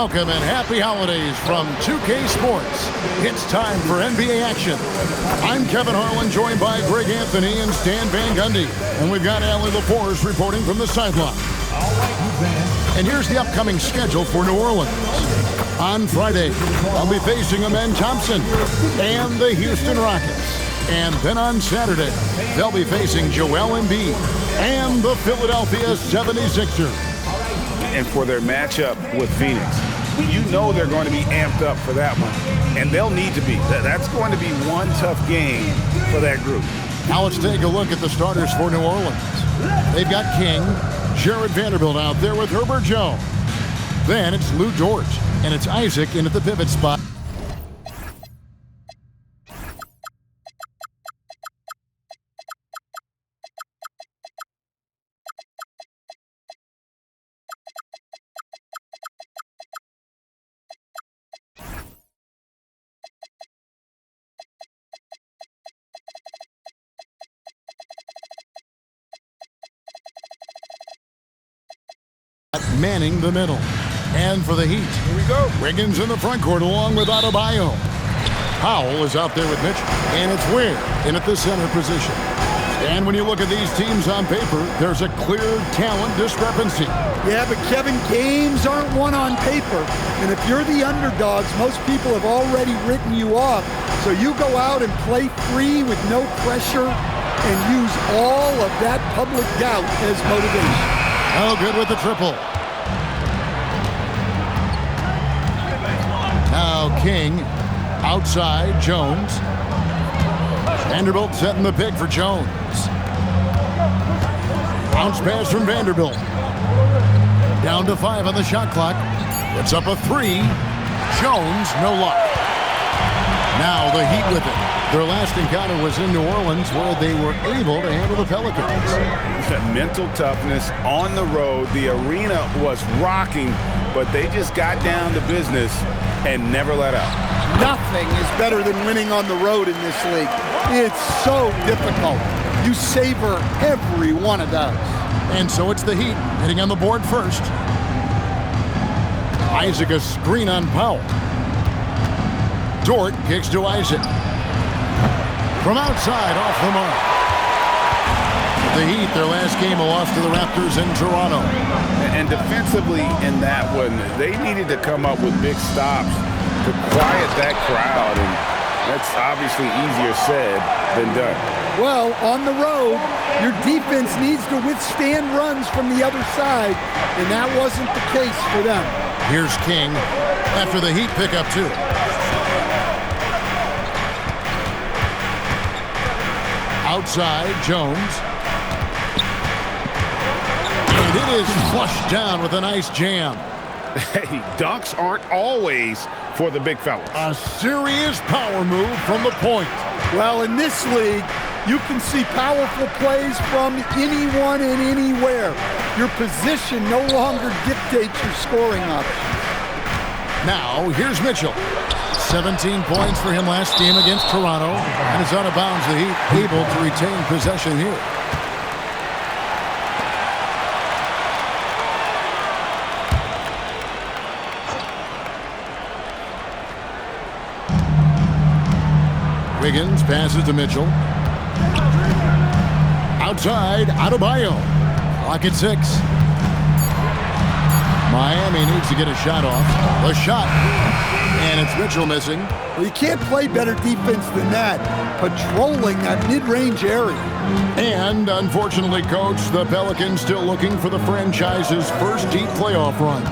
Welcome and happy holidays from 2K Sports. It's time for NBA action. I'm Kevin Harlan, joined by Greg Anthony and Stan Van Gundy. And we've got Allie LaForce reporting from the sideline. And here's the upcoming schedule for New Orleans. On Friday, they'll be facing Amen Thompson and the Houston Rockets. And then on Saturday, they'll be facing Joel Embiid and the Philadelphia 76ers. And for their matchup with Phoenix, you know they're going to be amped up for that one. And they'll need to be. That's going to be one tough game for that group. Now let's take a look at the starters for New Orleans. They've got King, Jared Vanderbilt out there with Herbert Jones. Then it's Lou Dort, and it's Isaac in at the pivot spot. Manning the middle. And for the Heat, here we go. Wiggins in the front court along with Adebayo. Powell is out there with Mitchell. And it's Ware in at the center position. And when you look at these teams on paper, there's a clear talent discrepancy. Yeah, but Kevin, games aren't won on paper. And if you're the underdogs, most people have already written you off. So you go out and play free with no pressure and use all of that public doubt as motivation. Oh, good with the triple. Now King, outside, Jones. Vanderbilt setting the pick for Jones. Bounce pass from Vanderbilt. Down to 5 on the shot clock. It's up a 3. Jones, no luck. Now the Heat with it. Their last encounter was in New Orleans, where they were able to handle the Pelicans. Mental toughness on the road. The arena was rocking, but they just got down to business and never let up. Nothing is better than winning on the road in this league. It's so difficult. You savor every one of those. And so it's the Heat hitting on the board first. Isaac a screen on Powell. Dort kicks to Isaac. From outside, off the mark. The Heat, their last game, a loss to the Raptors in Toronto. And defensively in that one, they needed to come up with big stops to quiet that crowd, and that's obviously easier said than done. Well, on the road, your defense needs to withstand runs from the other side, and that wasn't the case for them. Here's King after the Heat pick up 2. Outside, Jones. And it is flushed down with a nice jam. Hey, dunks aren't always for the big fellas. A serious power move from the point. Well, in this league, you can see powerful plays from anyone and anywhere. Your position no longer dictates your scoring options. Now, here's Mitchell. 17 points for him last game against Toronto, and it's out of bounds. The Heat able to retain possession here. Wiggins passes to Mitchell. Outside, Adebayo. Clock at 6. Miami needs to get a shot off. A shot. And it's Mitchell missing. Well, you can't play better defense than that, patrolling that mid-range area. And, unfortunately, Coach, the Pelicans still looking for the franchise's first deep playoff run.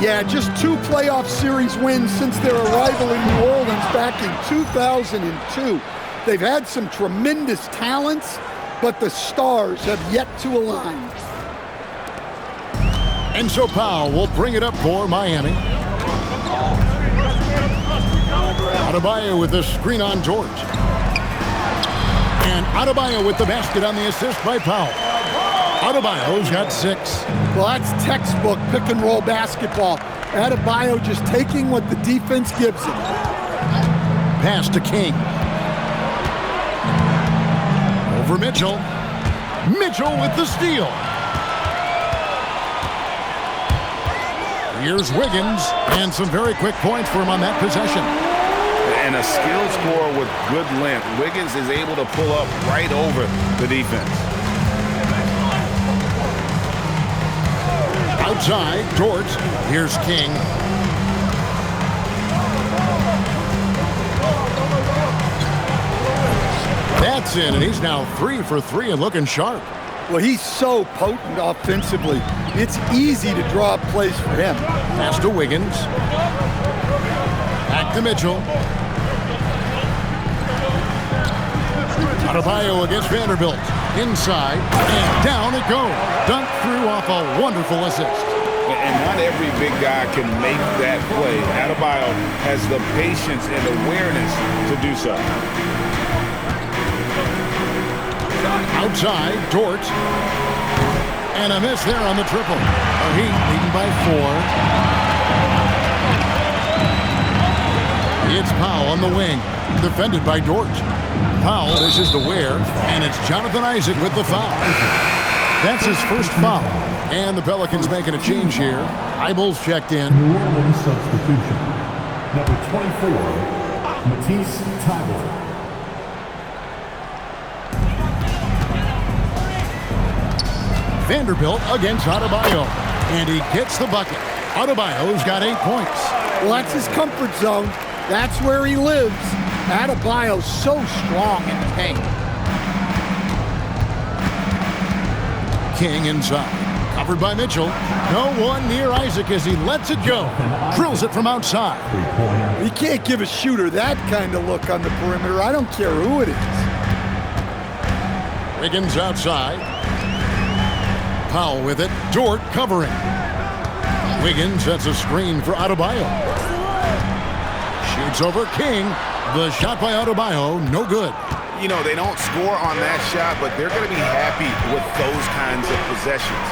Yeah, just 2 playoff series wins since their arrival in New Orleans back in 2002. They've had some tremendous talents, but the stars have yet to align. And so Powell will bring it up for Miami. Adebayo with the screen on George. And Adebayo with the basket on the assist by Powell. Adebayo's got 6. Well, that's textbook pick-and-roll basketball. Adebayo just taking what the defense gives him. Pass to King. Over Mitchell. Mitchell with the steal. Here's Wiggins, and some very quick points for him on that possession. And a skilled scorer with good length. Wiggins is able to pull up right over the defense. Outside, Dort. Here's King. That's in, and he's now 3 for 3 and looking sharp. Well, he's so potent offensively. It's easy to draw up plays for him. Pass to Wiggins. Back to Mitchell. Adebayo against Vanderbilt. Inside, and down it goes. Dunked through off a wonderful assist. And not every big guy can make that play. Adebayo has the patience and awareness to do so. Outside, Dort. And a miss there on the triple. The Heat leading by 4. It's Powell on the wing, defended by Dort. Powell dishes to Ware, and it's Jonathan Isaac with the foul. That's his first foul. And the Pelicans making a change here. Eibels checked in. New Orleans substitution. Number 24, Matisse Thybulle. Vanderbilt against Adebayo, and he gets the bucket. Adebayo's got 8 points. Well, that's his comfort zone. That's where he lives. Adebayo's so strong in the paint. King inside. Covered by Mitchell. No one near Isaac as he lets it go. Drills it from outside. You can't give a shooter that kind of look on the perimeter. I don't care who it is. Wiggins outside. Powell with it. Dort covering. Wiggins sets a screen for Adebayo. Shoots over King. The shot by Adebayo, no good. You know, they don't score on that shot, but they're going to be happy with those kinds of possessions.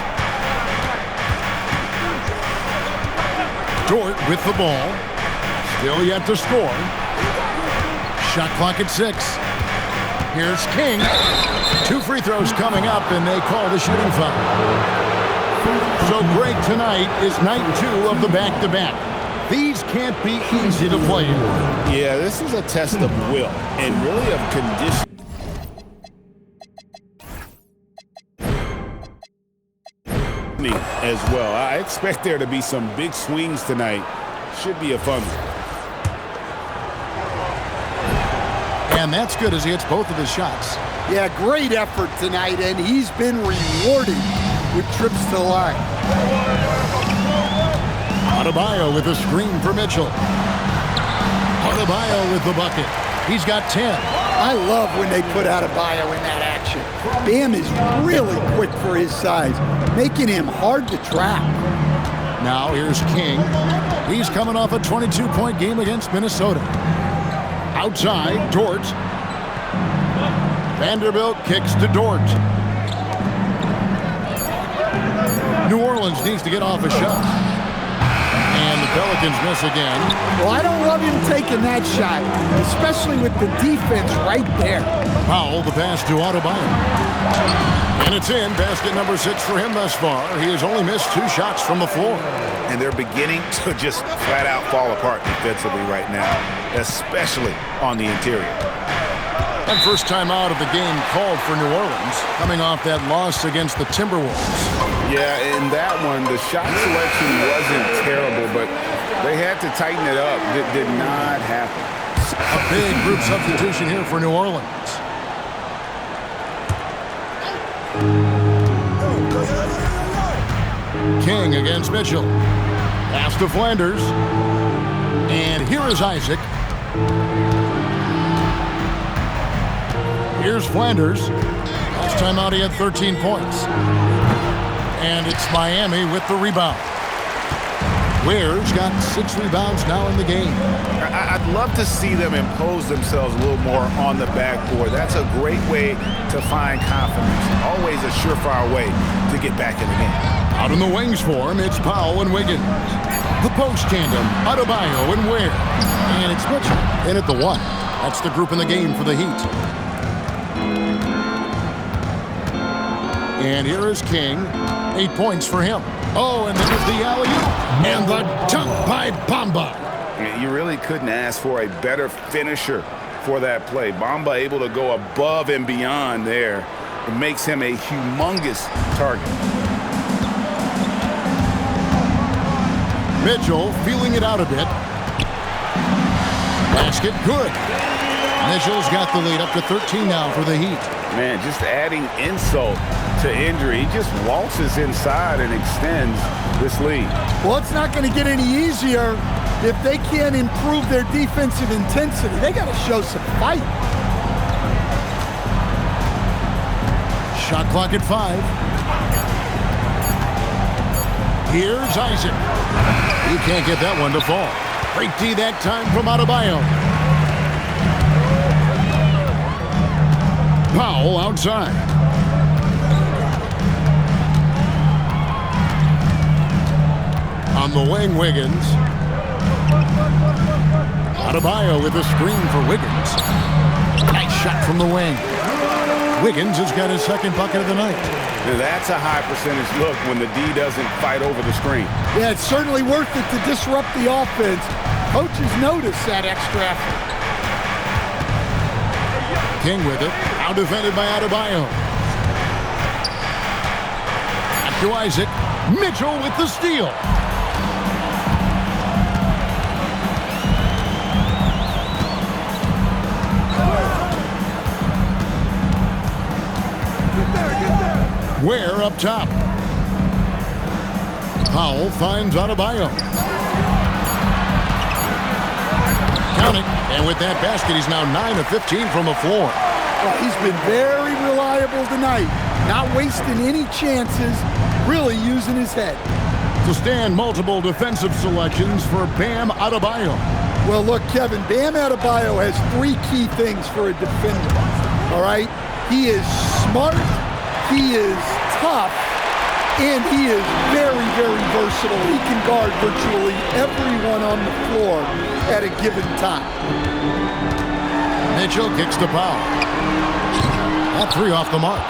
Dort with the ball. Still yet to score. Shot clock at 6. Here's King. 2 free throws coming up, and they call the shooting foul. So great tonight is night 2 of the back-to-back. These can't be easy to play in. Yeah, this is a test of will and really of conditioning as well. I expect there to be some big swings tonight. Should be a fun one. And that's good as he hits both of his shots. Yeah, great effort tonight, and he's been rewarded with trips to the line. Adebayo with a screen for Mitchell. Adebayo with the bucket. He's got 10. I love when they put Adebayo in that action. Bam is really quick for his size, making him hard to track. Now here's King. He's coming off a 22-point game against Minnesota. Outside, Dort. Vanderbilt kicks to Dort. New Orleans needs to get off a shot. And the Pelicans miss again. Well, I don't love him taking that shot, especially with the defense right there. Powell, the pass to Adebayo. And it's in. Basket number 6 for him thus far. He has only missed 2 shots from the floor. And they're beginning to just flat out fall apart defensively right now, especially on the interior. And first time out of the game called for New Orleans, coming off that loss against the Timberwolves. Yeah, in that one, the shot selection wasn't terrible, but they had to tighten it up. It did not happen. A big group substitution here for New Orleans. King against Mitchell. Pass to Flanders. And here is Isaac. Here's Flanders. Last time out he had 13 points. And it's Miami with the rebound. Ware's got 6 rebounds now in the game. I'd love to see them impose themselves a little more on the backboard. That's a great way to find confidence. Always a surefire way to get back in the game. Out in the wings for him, it's Powell and Wiggins. The post tandem, Adebayo and Ware. And it's Mitchell in at the 1. That's the group in the game for the Heat. And here is King. 8 points for him. Oh, and then the alley-oop and the dunk by Bamba. You really couldn't ask for a better finisher for that play. Bamba able to go above and beyond there. It makes him a humongous target. Mitchell feeling it out a bit. Basket good. Mitchell's got the lead up to 13 now for the Heat. Man, just adding insult to injury. He just waltzes inside and extends this lead. Well, it's not going to get any easier if they can't improve their defensive intensity. They got to show some fight. Shot clock at 5. Here's Isaac. He can't get that one to fall. Great D that time from Adebayo. Powell outside. On the wing, Wiggins. Adebayo with a screen for Wiggins. Nice shot from the wing. Wiggins has got his second bucket of the night. That's a high percentage look when the D doesn't fight over the screen. Yeah, it's certainly worth it to disrupt the offense. Coaches notice that extra effort. King with it. Now defended by Adebayo. Back to Isaac. Mitchell with the steal. Ware up top. Powell finds Adebayo. Counting. And with that basket, he's now 9 of 15 from the floor. Well, he's been very reliable tonight. Not wasting any chances. Really using his head. To stand multiple defensive selections for Bam Adebayo. Well, look, Kevin, Bam Adebayo has 3 key things for a defender. All right? He is smart. He is tough, and he is very, very versatile. He can guard virtually everyone on the floor at a given time. Mitchell kicks to Powell. That 3 off the mark.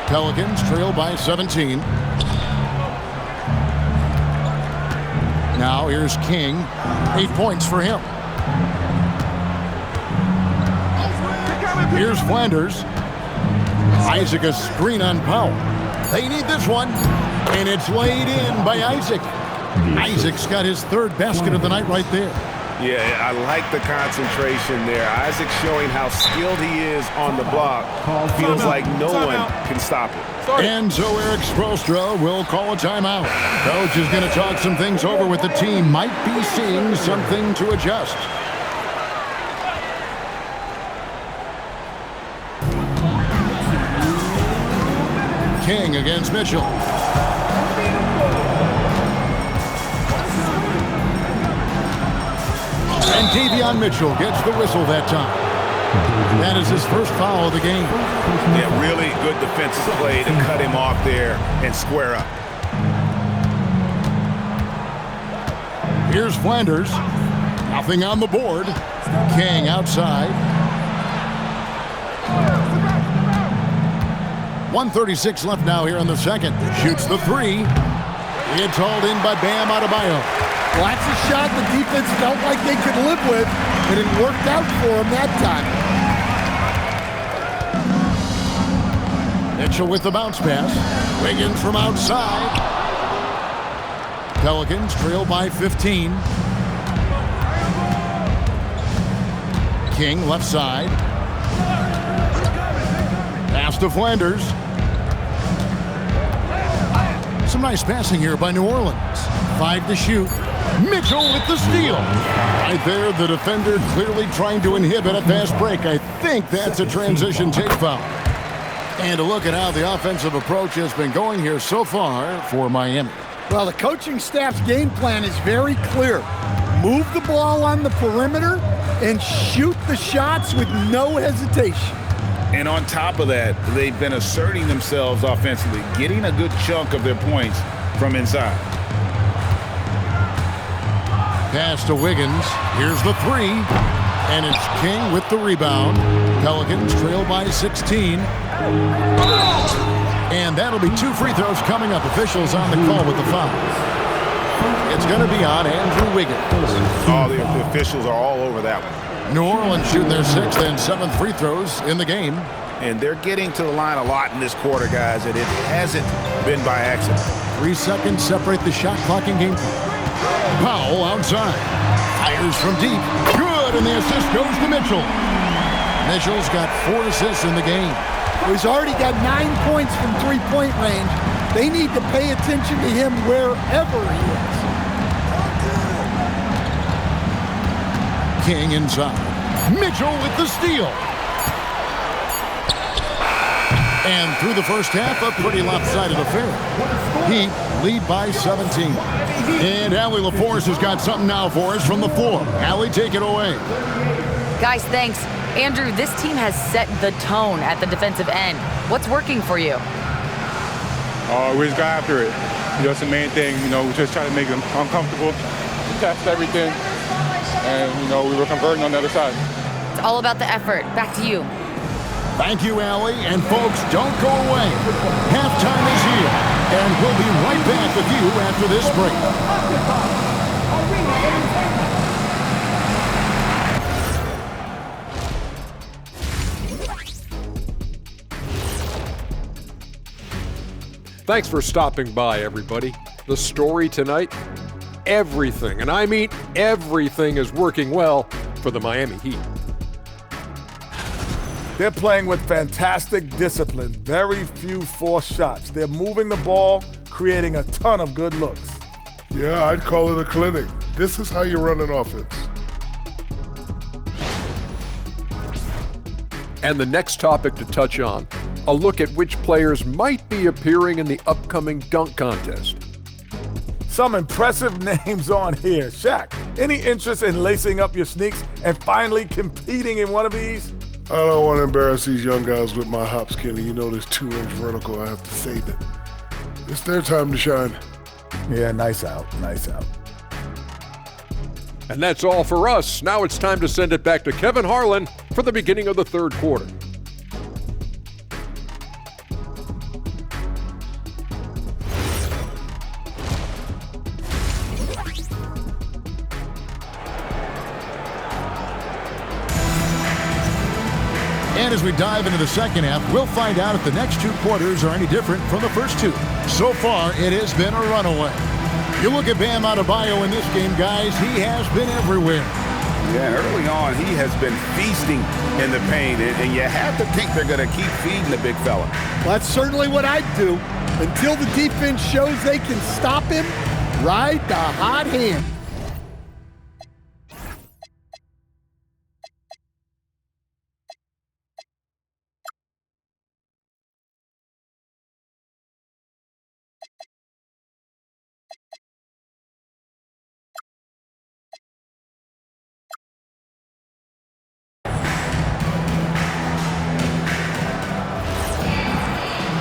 Pelicans trail by 17. Now here's King. 8 points for him. Here's Flanders. Isaac a screen on Powell. They need this one. And it's laid in by Isaac. Isaac's got his 3rd basket of the night right there. Yeah, I like the concentration there. Isaac showing how skilled he is on the block. Feels like no one can stop it. And so Eric Spoelstra will call a timeout. Coach is going to talk some things over with the team. Might be seeing something to adjust. King against Mitchell. And Davion Mitchell gets the whistle that time. That is his first foul of the game. Yeah, really good defensive play to cut him off there and square up. Here's Flanders. Nothing on the board. King outside. 1:36 left now here in the second. Shoots the 3. It's hauled in by Bam Adebayo. Well, that's a shot the defense felt like they could live with, and it worked out for them that time. Mitchell with the bounce pass. Wiggins from outside. Pelicans trail by 15. King left side. Pass to Flanders. Some nice passing here by New Orleans. 5 to shoot. Mitchell with the steal. Right there, the defender clearly trying to inhibit a fast break. I think that's a transition take foul. And a look at how the offensive approach has been going here so far for Miami. Well, the coaching staff's game plan is very clear. Move the ball on the perimeter and shoot the shots with no hesitation. And on top of that, they've been asserting themselves offensively, getting a good chunk of their points from inside. Pass to Wiggins. Here's the 3. And it's King with the rebound. Pelicans trail by 16. And that'll be 2 free throws coming up. Officials on the call with the foul. It's going to be on Andrew Wiggins. Oh, the officials are all over that one. New Orleans shooting their 6th and 7th free throws in the game. And they're getting to the line a lot in this quarter, guys, and it hasn't been by accident. 3 seconds separate the shot clock in game. Powell outside. Fires from deep. Good, and the assist goes to Mitchell. Mitchell's got 4 assists in the game. He's already got 9 points from three-point range. They need to pay attention to him wherever he is. King inside. Mitchell with the steal. And through the first half, a pretty lopsided affair. Heat lead by 17. And Allie LaForce has got something now for us from the floor. Allie, take it away. Guys, thanks. Andrew, this team has set the tone at the defensive end. What's working for you? We just got after it. That's the main thing. We just try to make them uncomfortable. We test everything. And, we were converting on the other side. It's all about the effort. Back to you. Thank you, Allie. And folks, don't go away. Halftime is here. And we'll be right back with you after this break. Thanks for stopping by, everybody. The story tonight, everything, and I mean everything, is working well for the Miami Heat. They're playing with fantastic discipline, very few forced shots. They're moving the ball, creating a ton of good looks. Yeah, I'd call it a clinic. This is how you run an offense. And the next topic to touch on, a look at which players might be appearing in the upcoming dunk contest. Some impressive names on here. Shaq, any interest in lacing up your sneaks and finally competing in one of these? I don't want to embarrass these young guys with my hop skinny. You know this 2-inch vertical, I have to save it. It's their time to shine. Yeah, nice out, nice out. And that's all for us. Now it's time to send it back to Kevin Harlan for the beginning of the third quarter. And as we dive into the second half, we'll find out if the next 2 quarters are any different from the first 2. So far, it has been a runaway. You look at Bam Adebayo in this game, guys, he has been everywhere. Yeah, early on, he has been feasting in the paint, and you have to think they're going to keep feeding the big fella. Well, that's certainly what I'd do. Until the defense shows they can stop him, ride the hot hand.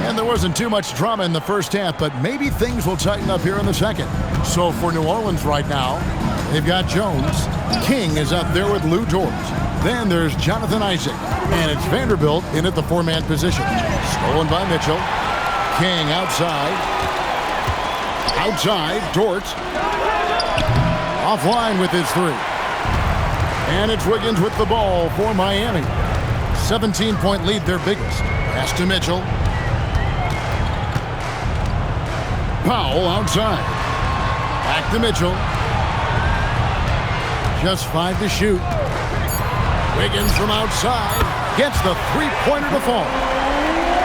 And there wasn't too much drama in the first half, but maybe things will tighten up here in the second. So for New Orleans right now, they've got Jones. King is up there with Lou Dort. Then there's Jonathan Isaac. And it's Vanderbilt in at the 4-man position. Stolen by Mitchell. King outside. Outside, Dort. Offline with his 3. And it's Wiggins with the ball for Miami. 17-point lead, their biggest. Pass to Mitchell. Powell outside. Back to Mitchell. Just 5 to shoot. Wiggins from outside gets the 3-pointer to fall.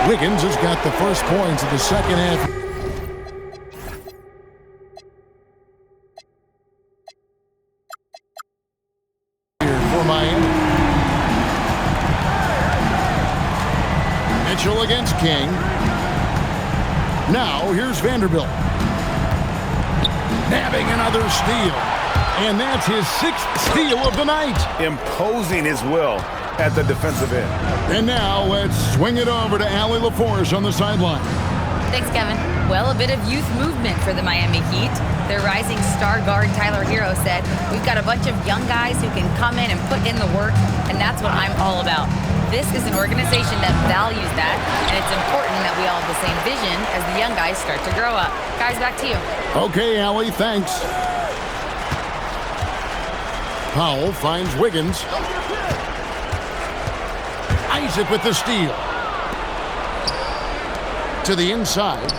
Wiggins has got the first points of the second half. Here for Miami. Mitchell against King. Now, here's Vanderbilt. Nabbing another steal. And that's his 6th steal of the night. Imposing his will at the defensive end. And now, let's swing it over to Allie LaForce on the sideline. Thanks, Kevin. Well, a bit of youth movement for the Miami Heat. Their rising star guard, Tyler Hero, said, "We've got a bunch of young guys who can come in and put in the work, and that's what I'm all about." This is an organization that values that, and it's important that we all have the same vision as the young guys start to grow up. Guys, back to you. Okay, Allie, thanks. Powell finds Wiggins. Isaac with the steal. To the inside.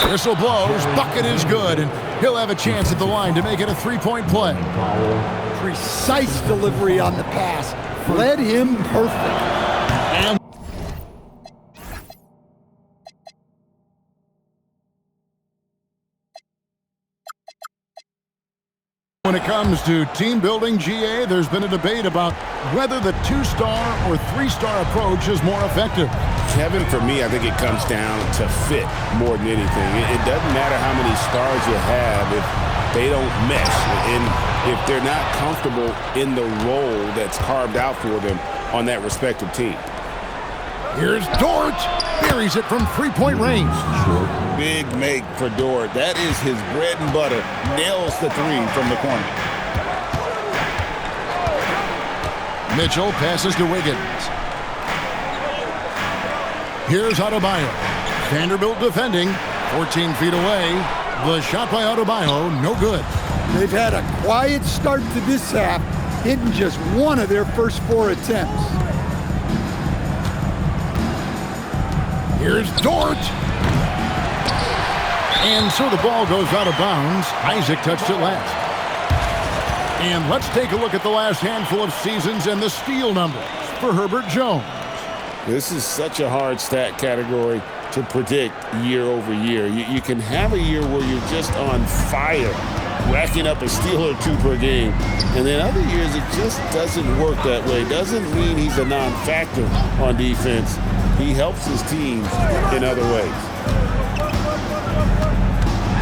Whistle blows. Bucket is good, and he'll have a chance at the line to make it a three-point play. Precise delivery on the pass. Led him perfect. And when it comes to team building, GA, there's been a debate about whether the two-star or three-star approach is more effective. Kevin, for me, I think it comes down to fit more than anything. It doesn't matter how many stars you have if they don't mesh, and if they're not comfortable in the role that's carved out for them on that respective team. Here's Dort. Buries it from three-point range. Big make for Dort. That is his bread and butter. Nails the three from the corner. Mitchell passes to Wiggins. Here's Adebayo. Vanderbilt defending. 14 feet away. The shot by Adebayo, no good. They've had a quiet start to this half, hitting just one of their first 4 attempts. Here's Dort. And so the ball goes out of bounds. Isaac touched it last. And let's take a look at the last handful of seasons and the steal numbers for Herbert Jones. This is such a hard stat category to predict year over year. You can have a year where you're just on fire, racking up a steal or two per game. And then other years, it just doesn't work that way. Doesn't mean he's a non-factor on defense. He helps his teams in other ways.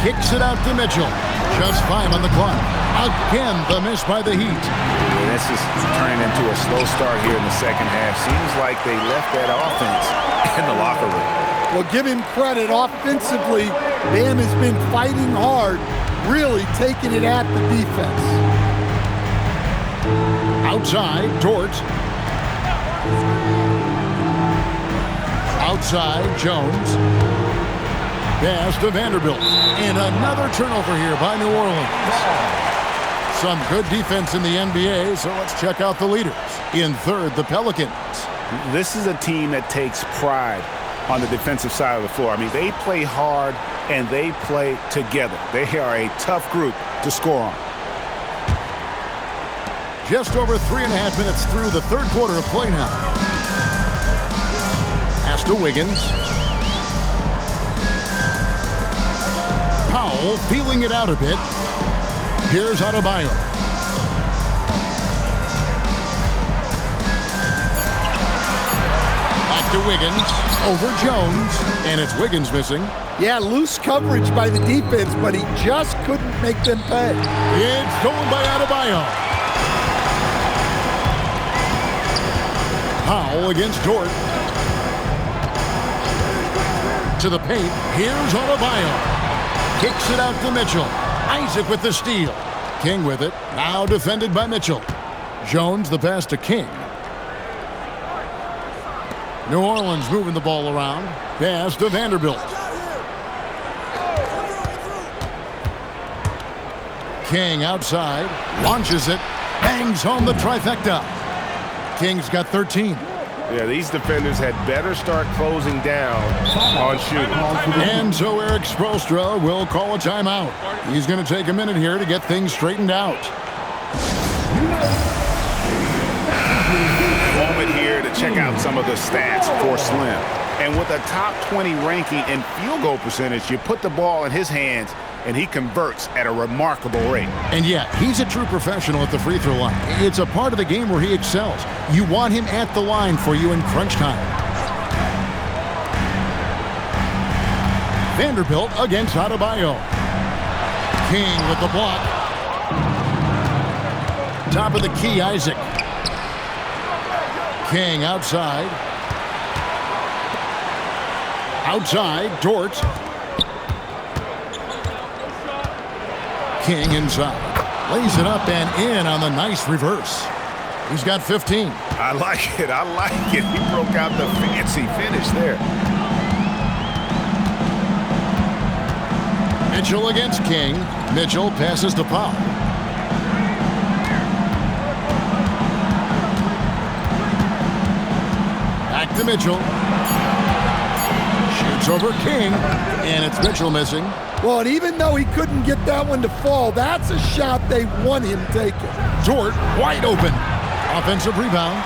Kicks it out to Mitchell. Just 5 on the clock. Again, the miss by the Heat. And this is turning into a slow start here in the second half. Seems like they left that offense in the locker room. Well, give him credit. Offensively, Bam has been fighting hard, really taking it at the defense. Outside, Dort. Outside, Jones. Pass to Vanderbilt. And another turnover here by New Orleans. Some good defense in the NBA, so let's check out the leaders. In third, the Pelicans. This is a team that takes pride on the defensive side of the floor. I mean, they play hard and they play together. They are a tough group to score on. Just over 3.5 minutes through the third quarter of play now. Pass to Wiggins. Powell feeling it out a bit. Here's Adebayo. Back to Wiggins. Over Jones. And it's Wiggins missing. Yeah, loose coverage by the defense, but he just couldn't make them pay. It's stolen by Adebayo. Powell against Dort. To the paint. Here's Adebayo. Kicks it out to Mitchell. Isaac with the steal. King with it. Now defended by Mitchell. Jones the pass to King. New Orleans moving the ball around. Pass to Vanderbilt. King outside. Launches it. Bangs home the trifecta. King's got 13. Yeah, these defenders had better start closing down on shooting. And so Eric Spoelstra will call a timeout. He's going to take a minute here to get things straightened out. Moment here to check out some of the stats for Slim. And with a top 20 ranking in field goal percentage, you put the ball in his hands and he converts at a remarkable rate. And yeah, he's a true professional at the free throw line. It's a part of the game where he excels. You want him at the line for you in crunch time. Vanderbilt against Adebayo. King with the block. Top of the key, Isaac. King outside. Outside, Dort. King inside. Lays it up and in on the nice reverse. He's got 15. I like it. I like it. He broke out the fancy finish there. Mitchell against King. Mitchell passes to Powell. Back to Mitchell. Shoots over King, and it's Mitchell missing. Well, and even though he couldn't get that one to fall, that's a shot they want him taking. Dort wide open. Offensive rebound.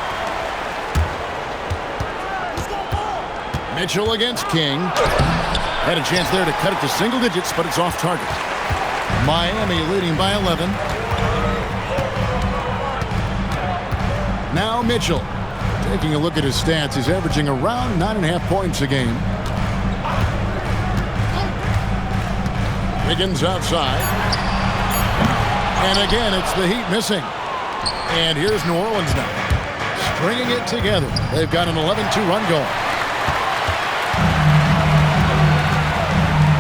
Mitchell against King. Had a chance there to cut it to single digits, but it's off target. Miami leading by 11. Now Mitchell. Taking a look at his stats, he's averaging around 9.5 points a game. Wiggins outside. And again, it's the Heat missing. And here's New Orleans now. Stringing it together. They've got an 11-2 run going.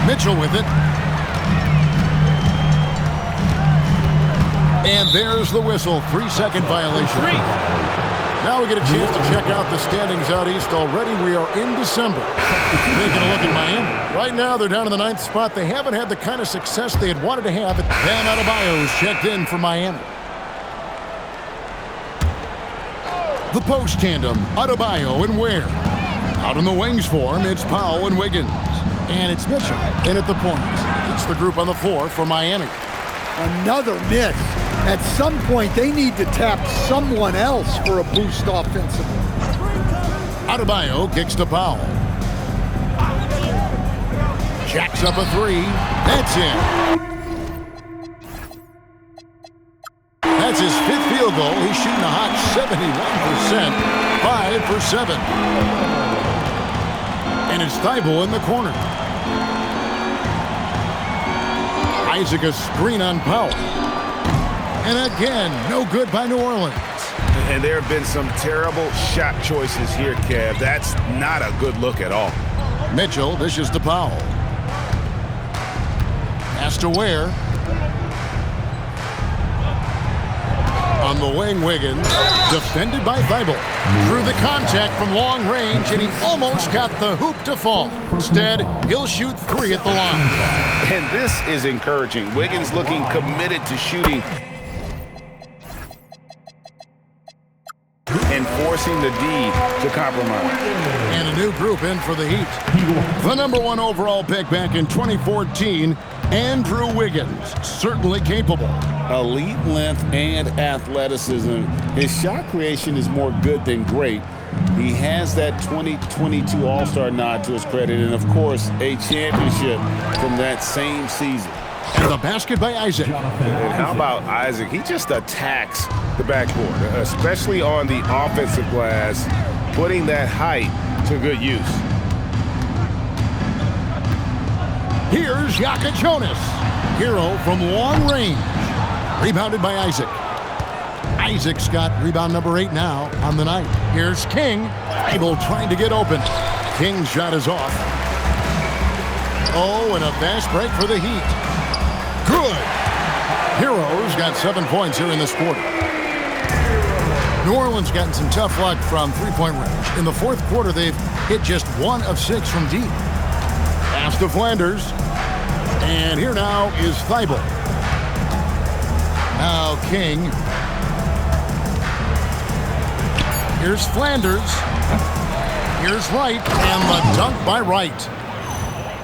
Mitchell with it. And there's the whistle. 3-second violation. Now we get a chance to check out the standings out east already. We are in December. Taking a look at Miami. Right now, they're down in the 9th spot. They haven't had the kind of success they had wanted to have. Bam Adebayo's checked in for Miami. The post tandem, Adebayo and Ware. Out in the wings for him, it's Powell and Wiggins. And it's Mitchell in at the point. It's the group on the floor for Miami. Another miss. At some point, they need to tap someone else for a boost offensively. Adebayo kicks to Powell. Jacks up a three. That's in. That's his 5th field goal. He's shooting a hot 71%. 5 for 7. And it's Thibault in the corner. Isaac a screen on Powell. And again, no good by New Orleans. And there have been some terrible shot choices here, Kev. That's not a good look at all. Mitchell dishes to Powell. Pass to Ware. On the wing, Wiggins. Defended by Thibault. Through the contact from long range, and he almost got the hoop to fall. Instead, he'll shoot 3 at the line. And this is encouraging. Wiggins looking committed to shooting and forcing the D to compromise. And a new group in for the Heat. The #1 overall pick back in 2014, Andrew Wiggins, certainly capable. Elite length and athleticism. His shot creation is more good than great. He has that 2022 All-Star nod to his credit, and of course, a championship from that same season. And the basket by Isaac. And how about Isaac? He just attacks the backboard, especially on the offensive glass, putting that height to good use. Here's Yaka Jonas. Hero from long range. Rebounded by Isaac. Isaac's got rebound number 8 now on the night. Here's King. Able trying to get open. King's shot is off. Oh, and a fast break for the Heat. Good. Hero's got 7 points here in this quarter. New Orleans gotten some tough luck from three-point range. In the 4th quarter, they've hit just 1 of 6 from deep. Pass to Flanders. And here now is Thibault. Now King. Here's Flanders. Here's Wright. And the dunk by Wright.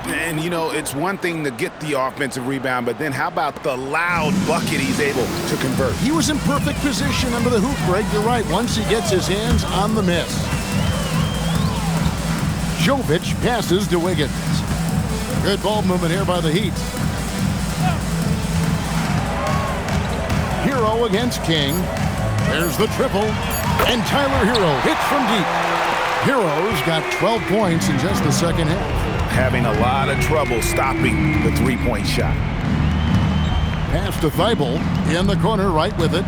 And, you know, it's one thing to get the offensive rebound, but then how about the loud bucket he's able to convert? He was in perfect position under the hoop, Greg. You're right. Once he gets his hands on the miss. Jovic passes to Wiggins. Good ball movement here by the Heat. Hero against King. There's the triple. And Tyler Hero hits from deep. Hero's got 12 points in just the second half. Having a lot of trouble stopping the three-point shot. Pass to Thibault in the corner, right with it.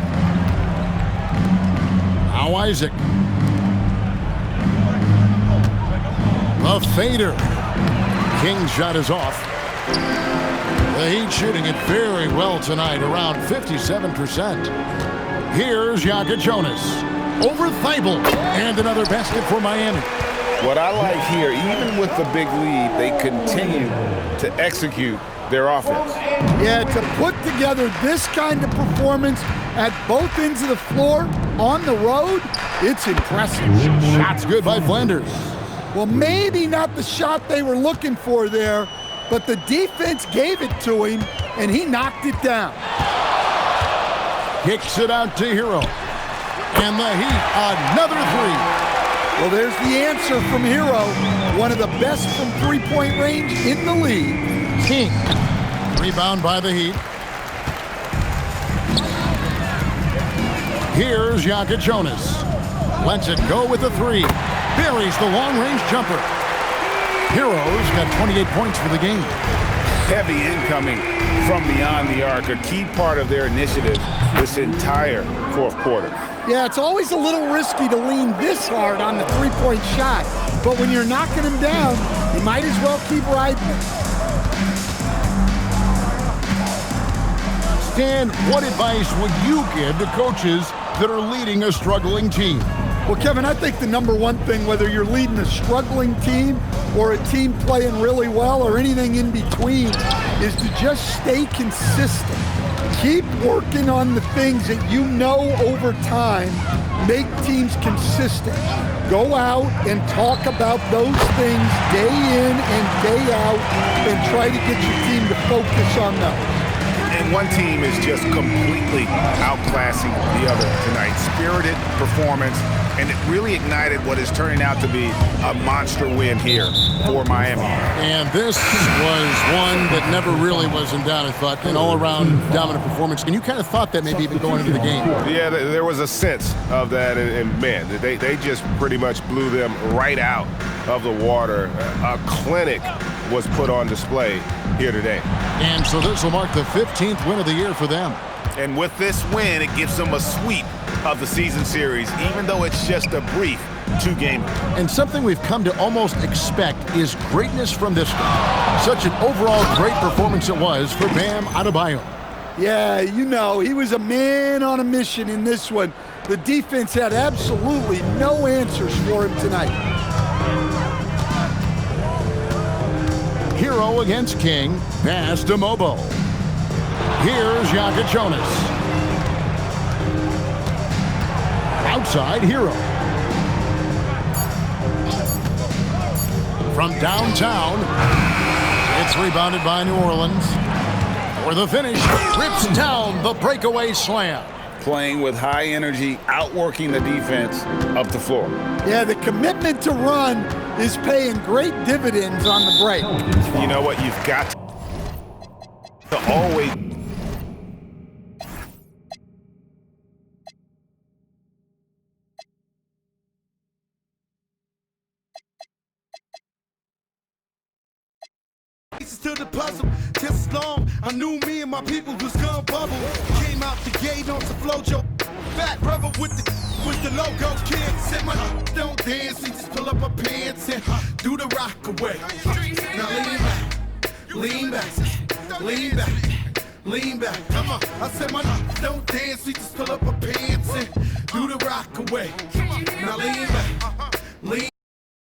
Now Isaac. The fader. King's shot is off. The Heat shooting it very well tonight, around 57%. Here's Jonas over Thibault, and another basket for Miami. What I like here, even with the big lead, they continue to execute their offense. Yeah, to put together this kind of performance at both ends of the floor on the road, it's impressive. Shots good by Flanders. Well, maybe not the shot they were looking for there, but the defense gave it to him, and he knocked it down. Kicks it out to Hero. And the Heat, another three. Well, there's the answer from Hero, one of the best from three-point range in the league. King. Rebound by the Heat. Here's Jonas. Lets it go with a three. Buries the long-range jumper. Hero's got 28 points for the game. Heavy incoming from beyond the arc, a key part of their initiative this entire fourth quarter. Yeah, it's always a little risky to lean this hard on the three-point shot, but when you're knocking him down, you might as well keep riding it. Stan, what advice would you give to coaches that are leading a struggling team? Well, Kevin, I think the number one thing, whether you're leading a struggling team or a team playing really well or anything in between, is to just stay consistent. Keep working on the things that you know over time make teams consistent. Go out and talk about those things day in and day out and try to get your team to focus on those. And one team is just completely outclassing the other tonight. Spirited performance, and it really ignited what is turning out to be a monster win here for Miami. And this was one that never really was in doubt, I thought, an all-around dominant performance. And you kind of thought that maybe even going into the game. Yeah, there was a sense of that, and man, they just pretty much blew them right out of the water. A clinic was put on display here today. And so this will mark the 15th win of the year for them. And with this win, it gives them a sweep of the season series, even though it's just a brief two-gamer. And something we've come to almost expect is greatness from this guy. Such an overall great performance it was for Bam Adebayo. Yeah, you know, he was a man on a mission in this one. The defense had absolutely no answers for him tonight. Hero against King, pass to Mobo. Here's Jonas. Outside Hero. From downtown, it's rebounded by New Orleans. For the finish, rips down the breakaway slam. Playing with high energy, outworking the defense up the floor. Yeah, the commitment to run is paying great dividends on the break. You know what? You've got to always... To the puzzle, just as long I knew me and my people was gonna bubble. Came out the gate on the flojo. Fat brother with the logo. Kids said my don't dance, he just pull up my pants and do the rock away. Now lean back, lean back, lean back. Come on, I said my don't dance, he just pull up my pants and do the rock away. Now lean back, lean.